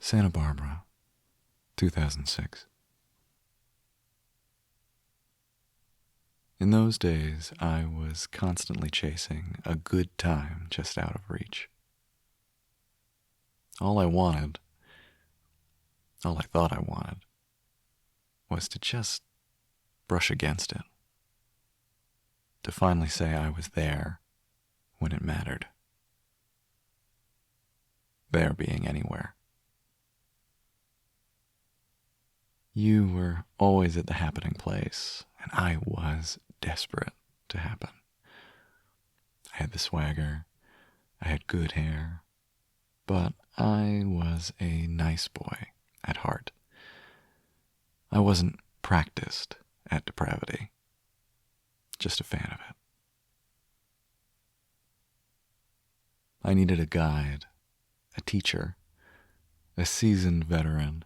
Santa Barbara, 2006. In those days, I was constantly chasing a good time just out of reach. All I wanted, all I thought I wanted, was to just brush against it. To finally say I was there when it mattered. There being anywhere. You were always at the happening place, and I was desperate to happen. I had the swagger, I had good hair, but I was a nice boy at heart. I wasn't practiced at depravity, just a fan of it. I needed a guide, a teacher, a seasoned veteran.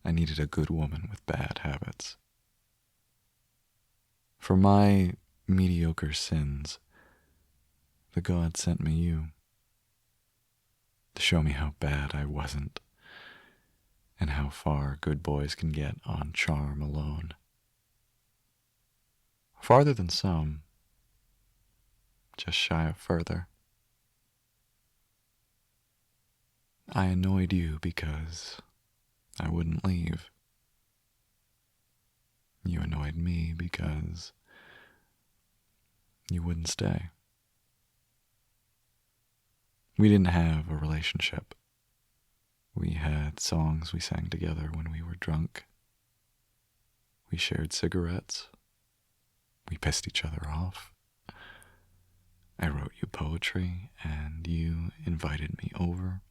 I needed a good woman with bad habits. For my mediocre sins, the God sent me you to show me how bad I wasn't and how far good boys can get on charm alone. Farther than some, just shy of further. I annoyed you because I wouldn't leave. You annoyed me because you wouldn't stay. We didn't have a relationship. We had songs we sang together when we were drunk. We shared cigarettes. We pissed each other off. I wrote you poetry, and you invited me over.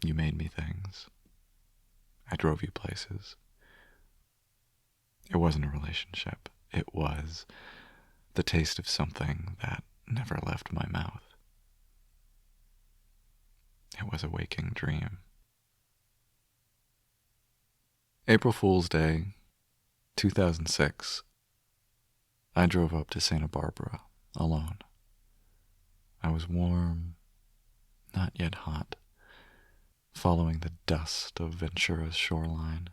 You made me things. I drove you places. It wasn't a relationship. It was the taste of something that never left my mouth. It was a waking dream. April Fool's Day, 2006. I drove up to Santa Barbara alone. I was warm, not yet hot, following the dust of Ventura's shoreline.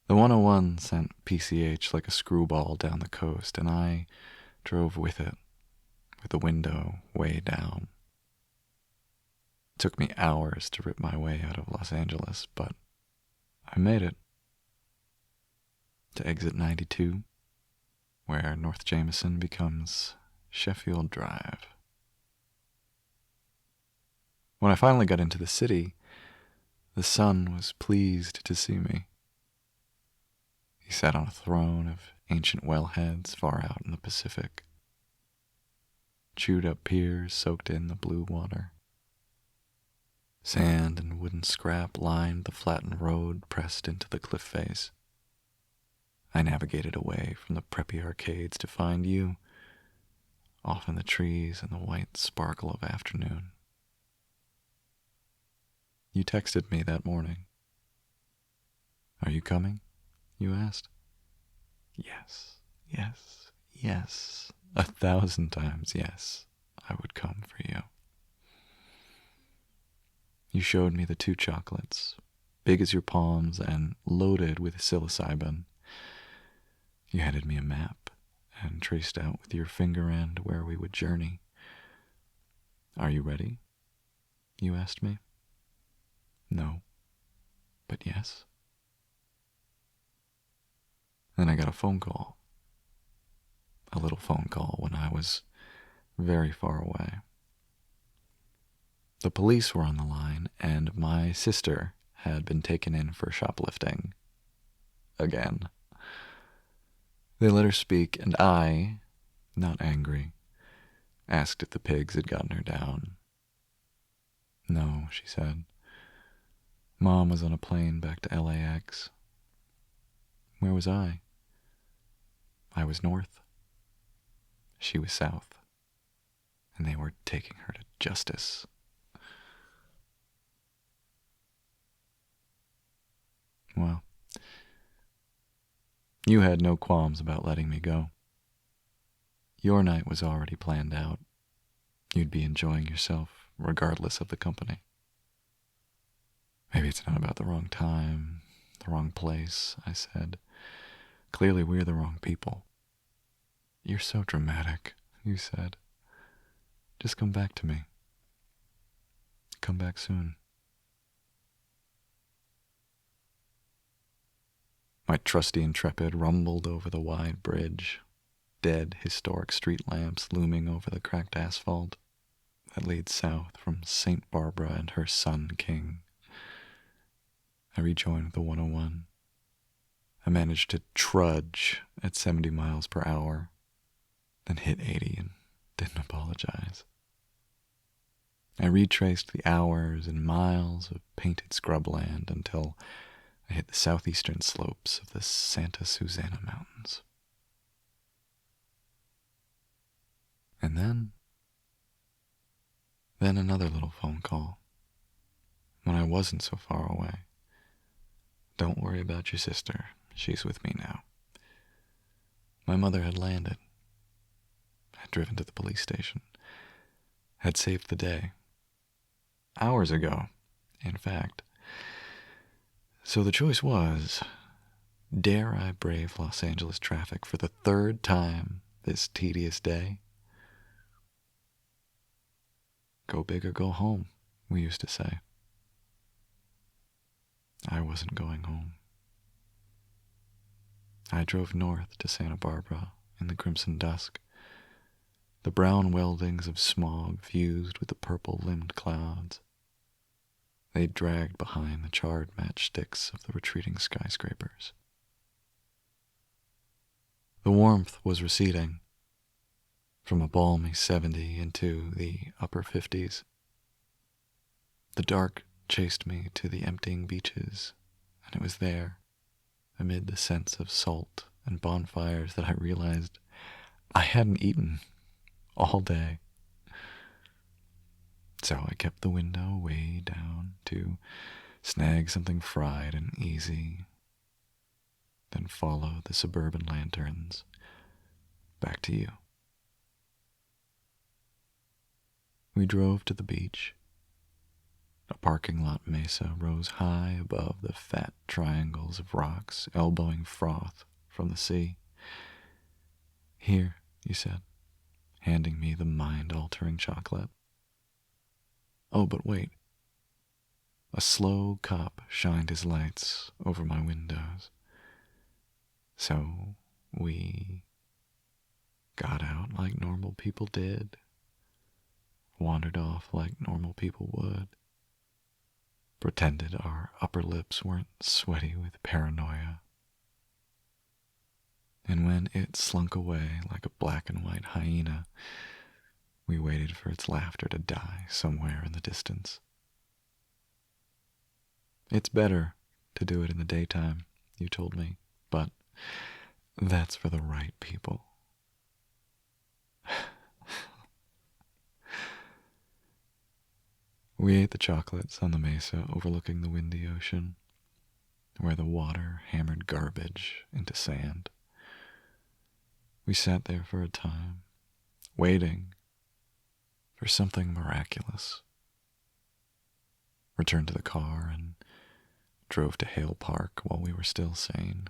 The 101 sent PCH like a screwball down the coast, and I drove with it, with the window way down. It took me hours to rip my way out of Los Angeles, but I made it. To exit 92, where North Jameson becomes Sheffield Drive. When I finally got into the city, the sun was pleased to see me. He sat on a throne of ancient wellheads far out in the Pacific. Chewed up piers soaked in the blue water. Sand and wooden scrap lined the flattened road pressed into the cliff face. I navigated away from the preppy arcades to find you, off in the trees in the white sparkle of afternoon. You texted me that morning. Are you coming? You asked. Yes, yes, yes, 1,000 times yes, I would come for you. You showed me the 2 chocolates, big as your palms and loaded with psilocybin. You handed me a map and traced out with your finger end where we would journey. Are you ready? You asked me. No, but yes. Then I got a phone call. A little phone call when I was very far away. The police were on the line, and my sister had been taken in for shoplifting. Again. They let her speak, and I, not angry, asked if the pigs had gotten her down. No, she said. Mom was on a plane back to LAX. Where was I? I was north. She was south. And they were taking her to justice. Well, you had no qualms about letting me go. Your night was already planned out. You'd be enjoying yourself regardless of the company. Maybe it's not about the wrong time, the wrong place, I said. Clearly we're the wrong people. You're so dramatic, you said. Just come back to me. Come back soon. My trusty Intrepid rumbled over the wide bridge, dead historic street lamps looming over the cracked asphalt that leads south from St. Barbara and her son King. I rejoined the 101. I managed to trudge at 70 miles per hour, then hit 80 and didn't apologize. I retraced the hours and miles of painted scrubland until I hit the southeastern slopes of the Santa Susana Mountains. And then another little phone call, when I wasn't so far away. Don't worry about your sister. She's with me now. My mother had landed, had driven to the police station, had saved the day. Hours ago, in fact. So the choice was, dare I brave Los Angeles traffic for the third time this tedious day? Go big or go home, we used to say. I wasn't going home. I drove north to Santa Barbara in the crimson dusk, the brown weldings of smog fused with the purple-limbed clouds. They dragged behind the charred matchsticks of the retreating skyscrapers. The warmth was receding from a balmy 70 into the upper 50s. The dark chased me to the emptying beaches, and it was there, amid the scents of salt and bonfires, that I realized I hadn't eaten all day. So I kept the window way down to snag something fried and easy, then follow the suburban lanterns back to you. We drove to the beach. A parking lot mesa rose high above the fat triangles of rocks elbowing froth from the sea. Here, you said, handing me the mind-altering chocolate. Oh, but wait. A slow cop shined his lights over my windows. So we got out like normal people did, wandered off like normal people would, pretended our upper lips weren't sweaty with paranoia. And when it slunk away like a black and white hyena, we waited for its laughter to die somewhere in the distance. It's better to do it in the daytime, you told me, but that's for the right people. We ate the chocolates on the mesa overlooking the windy ocean, where the water hammered garbage into sand. We sat there for a time, waiting for something miraculous. Returned to the car and drove to Hale Park while we were still sane.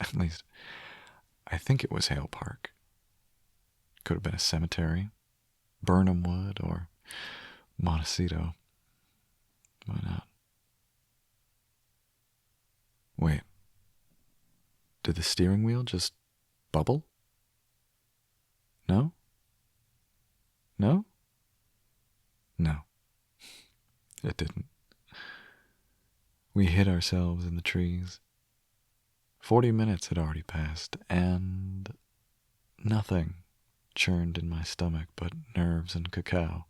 At least, I think it was Hale Park. Could have been a cemetery, Burnham Wood, or Montecito. Why not? Wait. Did the steering wheel just bubble? No? No? No. It didn't. We hid ourselves in the trees. 40 minutes had already passed, and nothing churned in my stomach but nerves and cacao.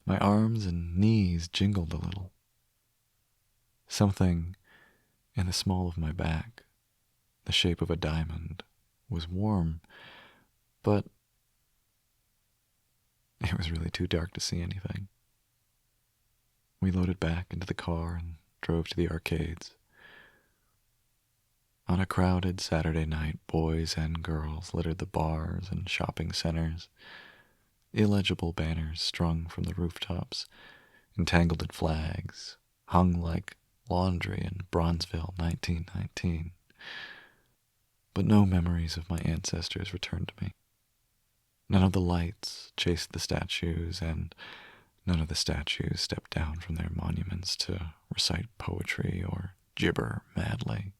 My arms and knees jingled a little. Something in the small of my back, the shape of a diamond, was warm, but it was really too dark to see anything. We loaded back into the car and drove to the arcades. On a crowded Saturday night, boys and girls littered the bars and shopping centers, illegible banners strung from the rooftops, entangled in flags, hung like laundry in Bronzeville, 1919. But no memories of my ancestors returned to me. None of the lights chased the statues, and none of the statues stepped down from their monuments to recite poetry or gibber madly.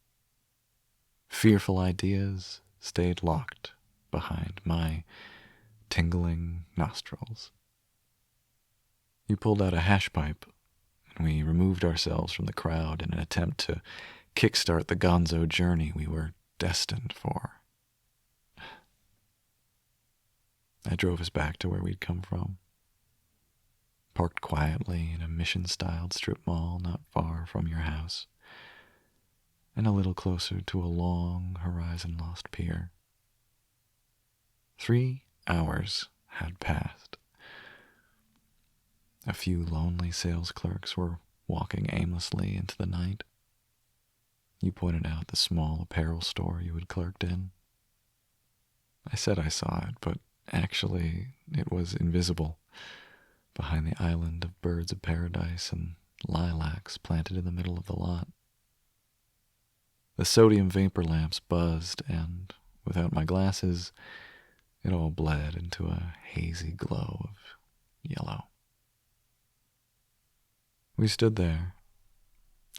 Fearful ideas stayed locked behind my tingling nostrils. You pulled out a hash pipe, and we removed ourselves from the crowd in an attempt to kickstart the gonzo journey we were destined for. I drove us back to where we'd come from, parked quietly in a mission-styled strip mall not far from your house, and a little closer to a long, horizon-lost pier. 3 hours had passed. A few lonely sales clerks were walking aimlessly into the night. You pointed out the small apparel store you had clerked in. I said I saw it, but actually it was invisible behind the island of birds of paradise and lilacs planted in the middle of the lot. The sodium vapor lamps buzzed, and without my glasses, it all bled into a hazy glow of yellow. We stood there,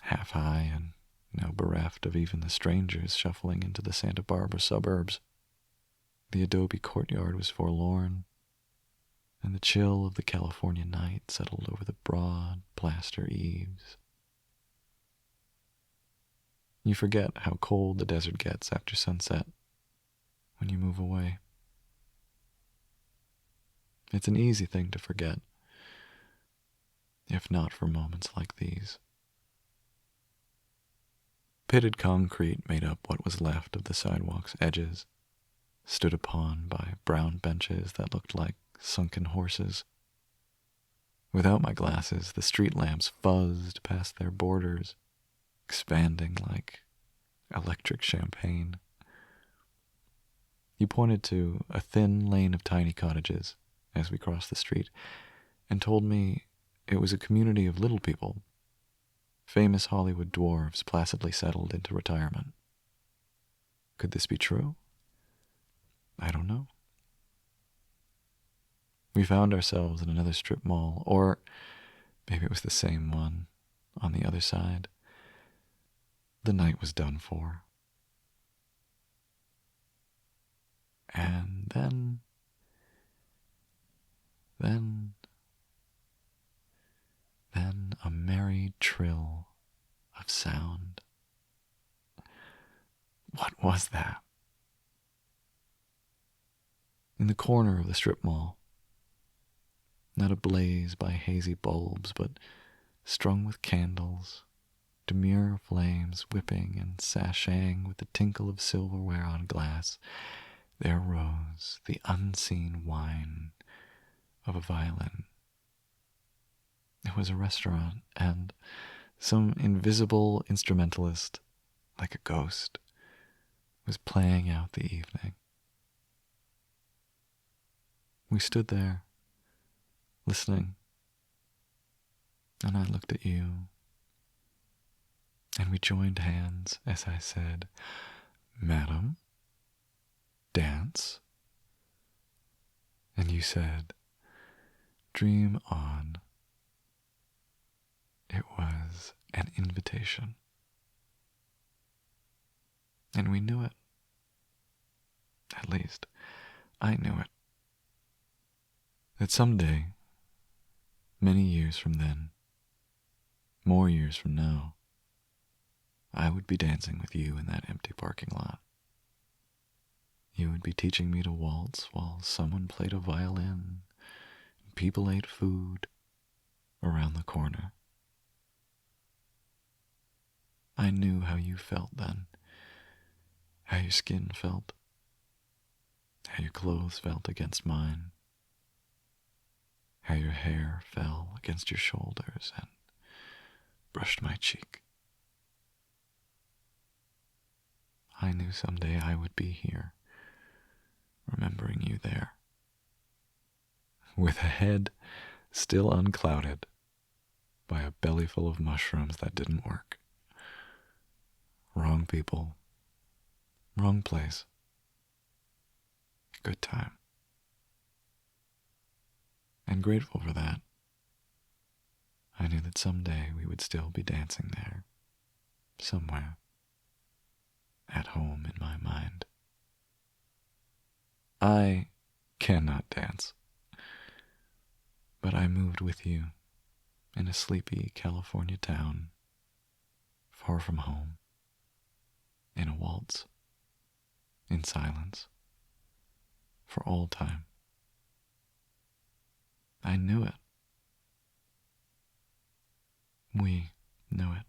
half high and now bereft of even the strangers shuffling into the Santa Barbara suburbs. The adobe courtyard was forlorn, and the chill of the California night settled over the broad plaster eaves. You forget how cold the desert gets after sunset when you move away. It's an easy thing to forget, if not for moments like these. Pitted concrete made up what was left of the sidewalk's edges, stood upon by brown benches that looked like sunken horses. Without my glasses, the street lamps fuzzed past their borders, expanding like electric champagne. You pointed to a thin lane of tiny cottages as we crossed the street, and told me it was a community of little people, famous Hollywood dwarves placidly settled into retirement. Could this be true? I don't know. We found ourselves in another strip mall, or maybe it was the same one, on the other side. The night was done for. And then a merry trill of sound. What was that? In the corner of the strip mall, not ablaze by hazy bulbs, but strung with candles, demure flames whipping and sashaying with the tinkle of silverware on glass, there rose the unseen whine of a violin. It was a restaurant, and some invisible instrumentalist, like a ghost, was playing out the evening. We stood there, listening, and I looked at you, and we joined hands as I said, "Madam, dance." And you said, "Dream on." It was an invitation. And we knew it. At least, I knew it. That someday, many years from then, more years from now, I would be dancing with you in that empty parking lot. You would be teaching me to waltz while someone played a violin and people ate food around the corner. I knew how you felt then, how your skin felt, how your clothes felt against mine, how your hair fell against your shoulders and brushed my cheek. I knew someday I would be here, remembering you there. with a head still unclouded by a belly full of mushrooms that didn't work. Wrong people, wrong place. Good time. And grateful for that. I knew that someday we would still be dancing there, somewhere, at home in my mind. I cannot dance, but I moved with you in a sleepy California town, far from home, in a waltz, in silence, for all time. I knew it. We knew it.